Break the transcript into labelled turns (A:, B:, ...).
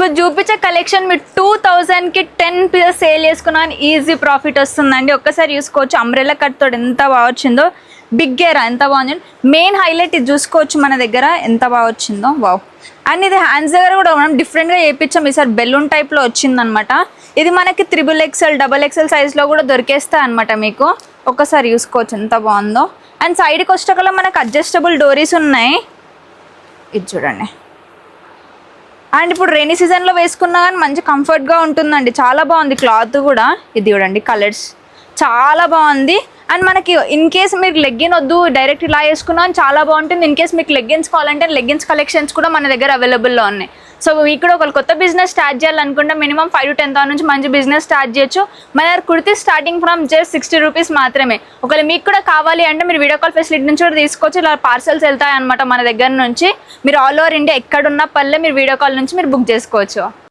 A: ఇప్పుడు చూపించే కలెక్షన్ మీరు 2000కి 10 పీసెస్ సేల్ చేసుకున్నా ఈజీ ప్రాఫిట్ వస్తుందండి. ఒక్కసారి చూసుకోవచ్చు అంబ్రెల్లా కట్ తోటి ఎంత బాగా వచ్చిందో, బిగ్ గేరా ఎంత బాగుంది. మెయిన్ హైలైట్ ఇది చూసుకోవచ్చు మన దగ్గర ఎంత బాగా వచ్చిందో. వావ్. అండ్ ఇది హ్యాండ్స్ దగ్గర కూడా మనం డిఫరెంట్గా చేయించాం. ఈసారి బెలూన్ టైప్లో వచ్చిందనమాట. ఇది మనకి XXL XXL సైజ్లో కూడా దొరికేస్తాయి అనమాట మీకు. ఒక్కసారి చూసుకోవచ్చు ఎంత బాగుందో. అండ్ సైడ్కి వచ్చేటప్పుడు మనకు అడ్జస్టబుల్ డోరీస్ ఉన్నాయి. ఇది చూడండి. అండ్ ఇప్పుడు రెయినీ సీజన్లో వేసుకున్నా కానీ మంచి కంఫర్ట్గా ఉంటుందండి. చాలా బాగుంది క్లాత్ కూడా. ఇది చూడండి కలర్స్ చాలా బాగుంది. అండ్ మనకి ఇన్ కేస్ మీరు లెగ్గిన్ వద్దు డైరెక్ట్ ఇలా వేసుకున్నా చాలా బాగుంటుంది. ఇన్ కేస్ మీకు లెగ్గిన్స్ కావాలంటే లెగ్గిన్స్ కలెక్షన్స్ కూడా మన దగ్గర అవైలబుల్లో ఉన్నాయి. సో మీకు కూడా ఒక కొత్త బిజినెస్ స్టార్ట్ చేయాలనుకుంటే మినిమం 5 to 10,000 నుంచి మంచి బిజినెస్ స్టార్ట్ చేయొచ్చు. మన దగ్గర kurti starting from just 60 rupees మాత్రమే. ఒకవేళ మీకు కూడా కావాలి అంటే మీరు వీడియో కాల్ ఫెసిలిటీ నుంచి కూడా తీసుకోవచ్చు. ఇలా పార్సల్స్ వెళ్తాయి అనమాట మన దగ్గర నుంచి. మీరు ఆల్ ఓవర్ ఇండియా ఎక్కడున్నా పల్లె మీరు వీడియో కాల్ నుంచి మీరు బుక్ చేసుకోవచ్చు.